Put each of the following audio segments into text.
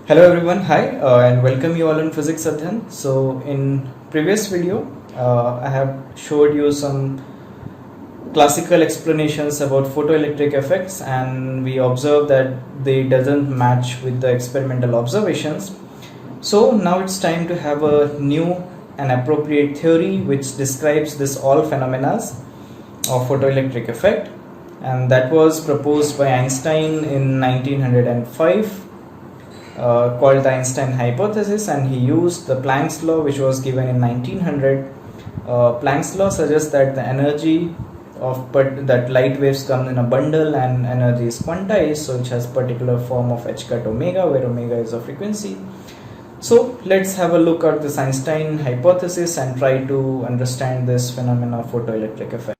Hello everyone, hi and welcome you all in Physics Adhan. So in previous video, I have showed you some classical explanations about photoelectric effects, and we observed that they doesn't match with the experimental observations. So now it's time to have a new and appropriate theory which describes this all phenomena of photoelectric effect, and that was proposed by Einstein in 1905, called the Einstein hypothesis, and he used the Planck's law, which was given in 1900. Planck's law suggests that the energy of that light waves come in a bundle and energy is quantized, so it has particular form of h cut omega, where omega is a frequency. So let's have a look at this Einstein hypothesis and try to understand this phenomena of photoelectric effect.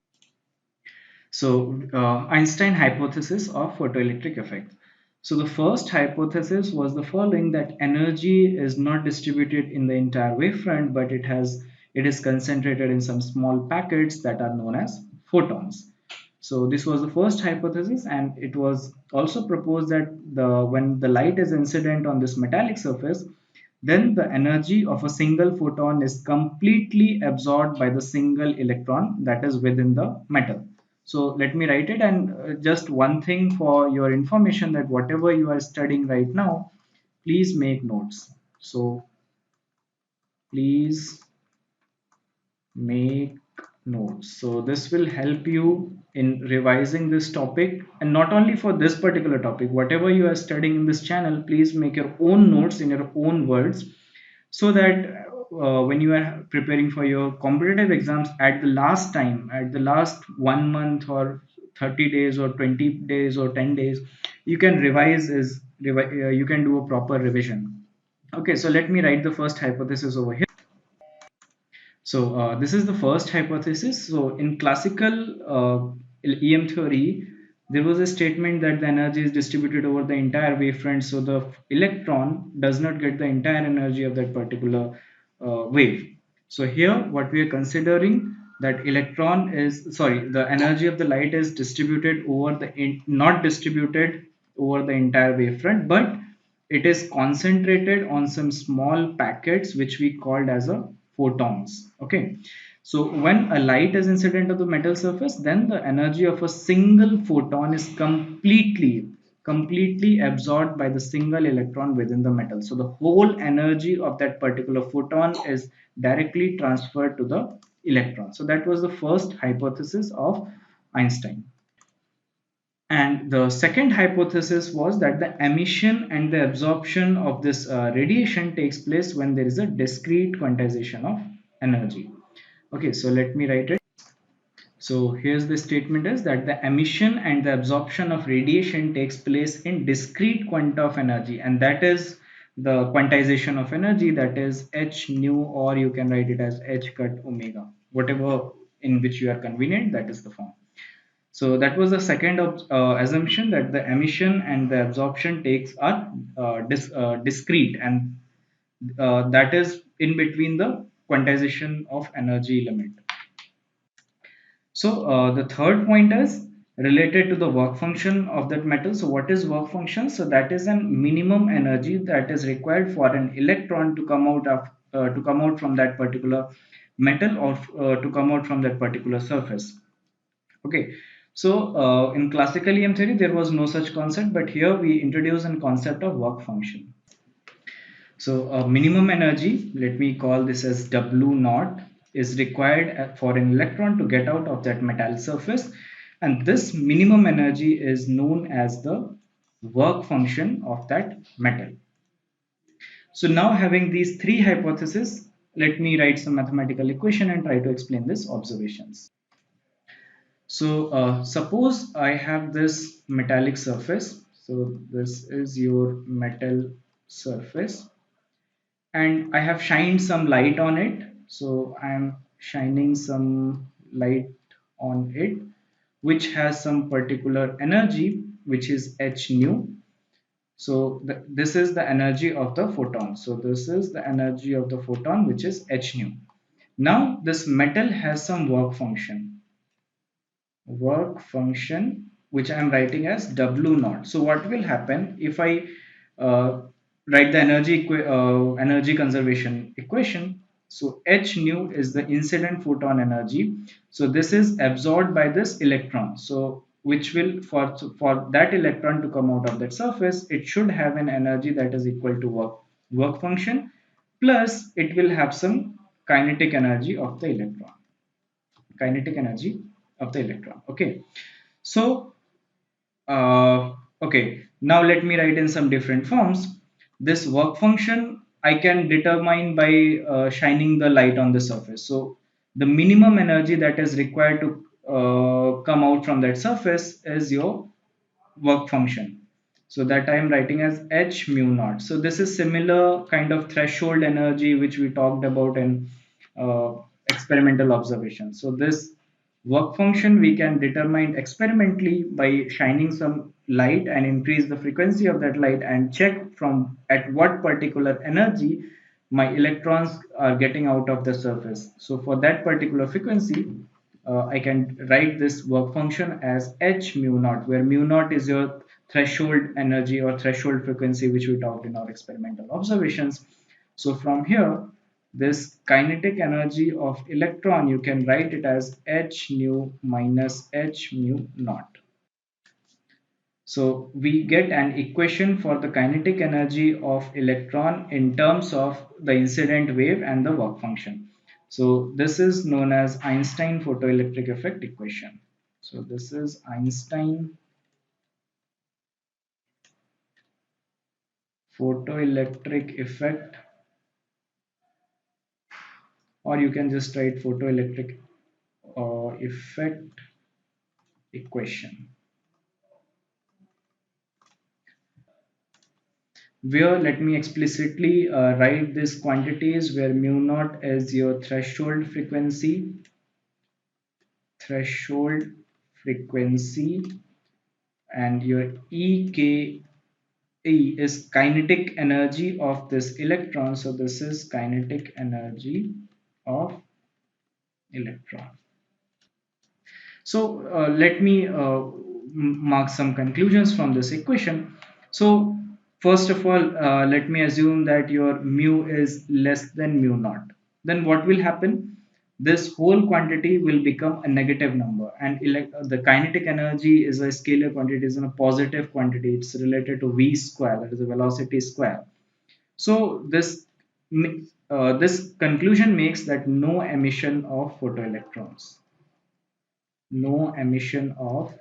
So, Einstein hypothesis of photoelectric effect. So, the first hypothesis was the following, that energy is not distributed in the entire wavefront, but it is concentrated in some small packets that are known as photons. So, this was the first hypothesis, and it was also proposed that when the light is incident on this metallic surface, then the energy of a single photon is completely absorbed by the single electron that is within the metal. So let me write it, and just one thing for your information, that whatever you are studying right now, please make notes. So please make notes. So this will help you in revising this topic, and not only for this particular topic, whatever you are studying in this channel, please make your own notes in your own words, so that when you are preparing for your competitive exams at the last time, at the last 1 month or 30 days or 20 days or 10 days, you can you can do a proper revision. Okay, so let me write the first hypothesis over here. So this is the first hypothesis. So in classical EM theory, there was a statement that the energy is distributed over the entire wavefront. So the electron does not get the entire energy of that particular wave. So here, what we are considering, that electron is, sorry, the energy of the light is distributed over not distributed over the entire wavefront, but it is concentrated on some small packets which we called as a photons. Okay, so when a light is incident on the metal surface, then the energy of a single photon is completely absorbed by the single electron within the metal. So the whole energy of that particular photon is directly transferred to the electron. So that was the first hypothesis of Einstein. And the second hypothesis was that the emission and the absorption of this radiation takes place when there is a discrete quantization of energy. Okay, so let me write it. So here's the statement, is that the emission and the absorption of radiation takes place in discrete quanta of energy, and that is the quantization of energy, that is h nu, or you can write it as h cut omega, whatever in which you are convenient, that is the form. So that was the second assumption, that the emission and the absorption takes are discrete, and that is in between the quantization of energy limit. So the third point is related to the work function of that metal. So what is work function? So that is a minimum energy that is required for an electron to come out from that particular metal, or to come out from that particular surface. Okay, so in classical EM theory, there was no such concept, but here we introduce a concept of work function. So minimum energy, let me call this as W naught, is required for an electron to get out of that metal surface, and this minimum energy is known as the work function of that metal. So now, having these three hypotheses, let me write some mathematical equation and try to explain these observations. So suppose I have this metallic surface. So this is your metal surface, and I have shined some light on it. So I am shining some light on it, which has some particular energy, which is h nu. So this is the energy of the photon. So this is the energy of the photon, which is h nu. Now this metal has some work function which I am writing as W naught. So what will happen if I uh, write the energy conservation equation. So H nu is the incident photon energy. So this is absorbed by this electron. So which will for that electron to come out of that surface, it should have an energy that is equal to work function, plus it will have some kinetic energy of the electron. Kinetic energy of the electron. Okay. So okay, now let me write in some different forms. This work function I can determine by shining the light on the surface. So the minimum energy that is required to come out from that surface is your work function. So that I am writing as H mu naught. So this is similar kind of threshold energy which we talked about in uh, experimental observation. So this work function we can determine experimentally by shining some light and increase the frequency of that light and check from at what particular energy my electrons are getting out of the surface. So for that particular frequency, I can write this work function as H mu naught, where mu naught is your threshold energy or threshold frequency, which we talked in our experimental observations. So from here, this kinetic energy of electron, you can write it as H nu minus H mu naught. So we get an equation for the kinetic energy of electron in terms of the incident wave and the work function. So this is known as Einstein photoelectric effect equation. So this is Einstein photoelectric effect, or you can just write photoelectric effect equation, where let me explicitly write these quantities, where mu naught is your threshold frequency, and your EKE is kinetic energy of this electron. So this is kinetic energy of electron. So let me mark some conclusions from this equation. So first of all, let me assume that your mu is less than mu naught. Then what will happen? This whole quantity will become a negative number, and the kinetic energy is a scalar quantity, is a positive quantity. It's related to v square, that is the velocity square. So this conclusion makes that no emission of photoelectrons, no emission of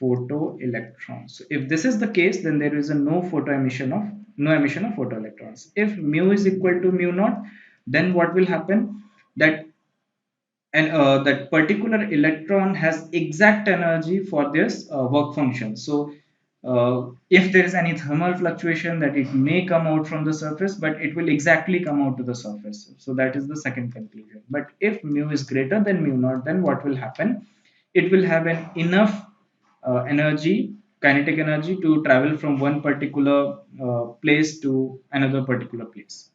photoelectrons. So if this is the case, then there is a no emission of photoelectrons. If mu is equal to mu naught, then what will happen? That and that particular electron has exact energy for this work function. So if there is any thermal fluctuation, that it may come out from the surface, but it will exactly come out to the surface. So that is the second conclusion. But if mu is greater than mu naught, then what will happen? It will have an enough energy, kinetic energy, to travel from one particular place to another particular place.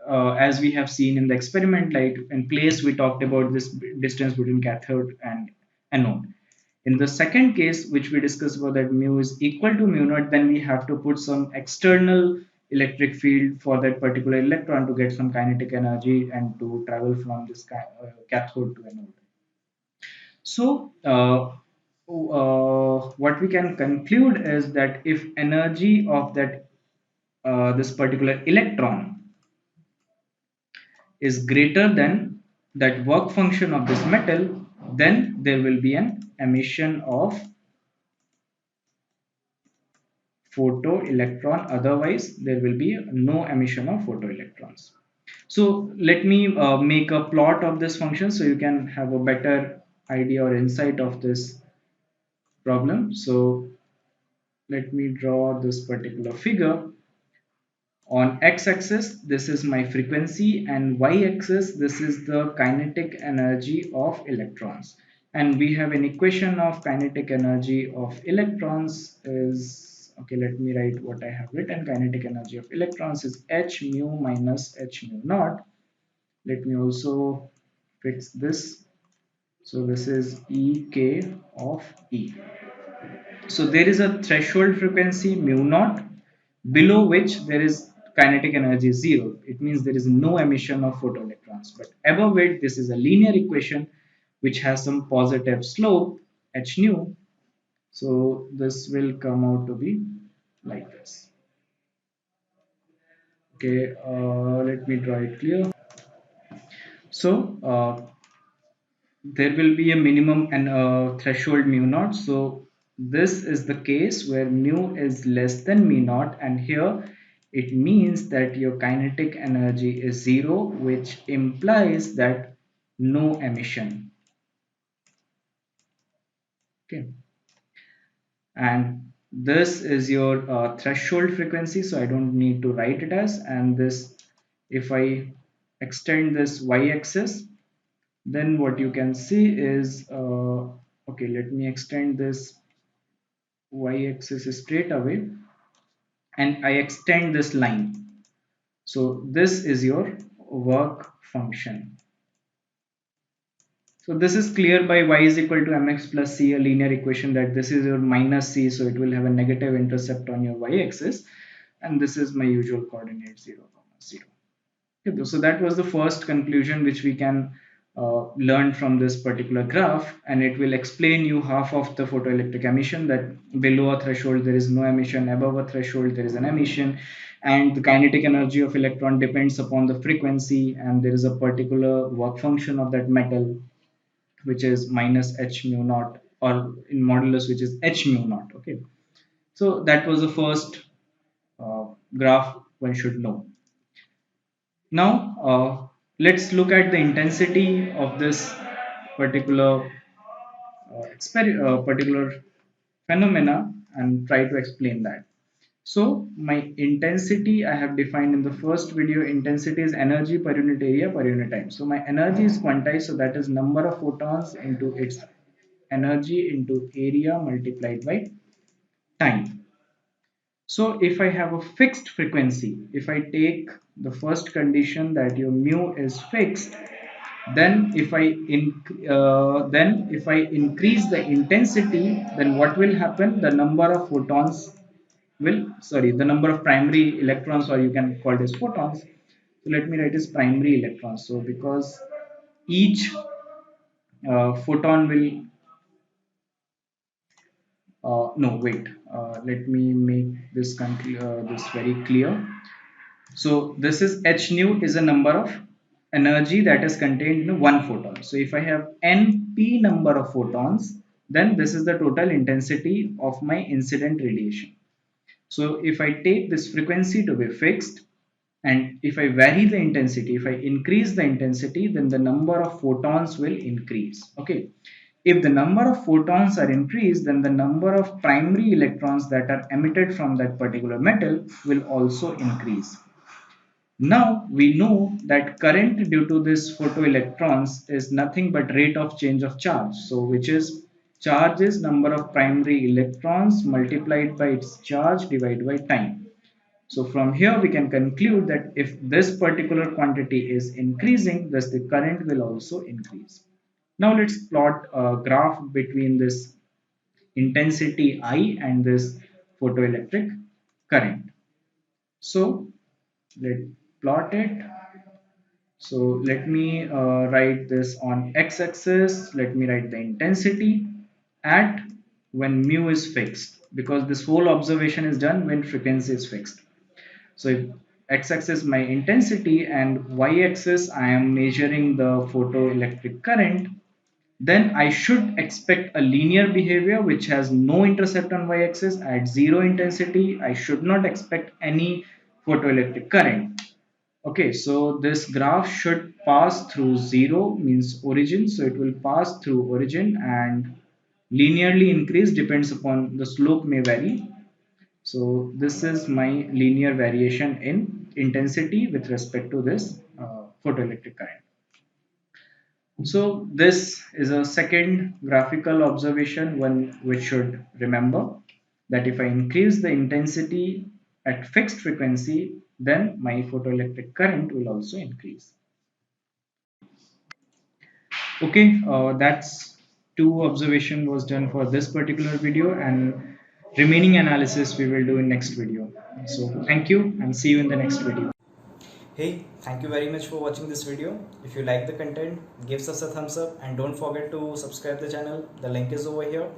As we have seen in the experiment, like in place we talked about this distance between cathode and anode. In the second case, which we discussed about, that mu is equal to mu naught, then we have to put some external electric field for that particular electron to get some kinetic energy and to travel from this cathode to anode. So what we can conclude is that if energy of that this particular electron is greater than that work function of this metal, then there will be an emission of photoelectron. Otherwise, there will be no emission of photoelectrons. So let me make a plot of this function so you can have a better idea or insight of this problem. So let me draw this particular figure. On x-axis, this is my frequency, and y-axis, this is the kinetic energy of electrons. And we have an equation of kinetic energy of electrons is, okay, let me write what I have written. Kinetic energy of electrons is H mu minus H mu naught. Let me also fix this. So this is Ek of E. So there is a threshold frequency mu naught, below which there is kinetic energy is zero. It means there is no emission of photoelectrons. But above it, this is a linear equation which has some positive slope, h nu. So this will come out to be like this. Okay, let me draw it clear. So there will be a minimum and a threshold mu naught. So this is the case where mu is less than mu naught, and here it means that your kinetic energy is zero, which implies that no emission. Okay, and this is your threshold frequency, so I don't need to write it as. And this, if I extend this y-axis, then what you can see is okay, let me extend this y-axis straight away and I extend this line. So this is your work function. So this is clear by y is equal to mx plus c, a linear equation, that this is your minus c, so it will have a negative intercept on your y-axis, and this is my usual coordinate 0, 0. Okay, so that was the first conclusion which we can learn from this particular graph, and it will explain you half of the photoelectric emission, that below a threshold there is no emission, above a threshold there is an emission, and the kinetic energy of electron depends upon the frequency, and there is a particular work function of that metal which is minus h mu naught, or in modulus which is h mu naught. Okay, so that was the first uh, graph one should know. Now, let's look at the intensity of this particular particular phenomena and try to explain that. So, my intensity I have defined in the first video. Intensity is energy per unit area per unit time. So, my energy is quantized, so that is number of photons into its energy into area multiplied by time. So if I have a fixed frequency, if I take the first condition that your mu is fixed, then if I increase the intensity, then what will happen? The number of photons will, sorry, the number of primary electrons, or you can call this photons. So let me write as primary electrons. So because each photon will no wait, let me make this very clear. So this is h nu is a number of energy that is contained in one photon. So if I have np number of photons, then this is the total intensity of my incident radiation. So if I take this frequency to be fixed, and if I vary the intensity, if I increase the intensity, then the number of photons will increase. Okay, if the number of photons are increased, then the number of primary electrons that are emitted from that particular metal will also increase. Now we know that current due to this photoelectrons is nothing but rate of change of charge. So which is charge is number of primary electrons multiplied by its charge divided by time. So from here we can conclude that if this particular quantity is increasing, thus the current will also increase. Now let's plot a graph between this intensity I and this photoelectric current. So let's plot it. So let me write this on x-axis. Let me write the intensity at when mu is fixed, because this whole observation is done when frequency is fixed. So if x-axis my intensity and y-axis I am measuring the photoelectric current, then I should expect a linear behavior which has no intercept on y-axis. At zero intensity, I should not expect any photoelectric current. Okay, so this graph should pass through zero, means origin. So it will pass through origin and linearly increase, depends upon the slope may vary. So this is my linear variation in intensity with respect to this photoelectric current. So this is a second graphical observation, one which should remember that if I increase the intensity at fixed frequency, then my photoelectric current will also increase. Okay, that's two observation was done for this particular video, and remaining analysis we will do in next video. So thank you and see you in the next video. Hey, thank you very much for watching this video. If you like the content, give us a thumbs up and don't forget to subscribe the channel. The link is over here.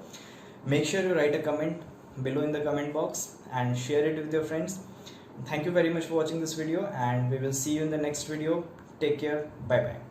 Make sure you write a comment below in the comment box and share it with your friends. Thank you very much for watching this video and we will see you in the next video. Take care. Bye bye.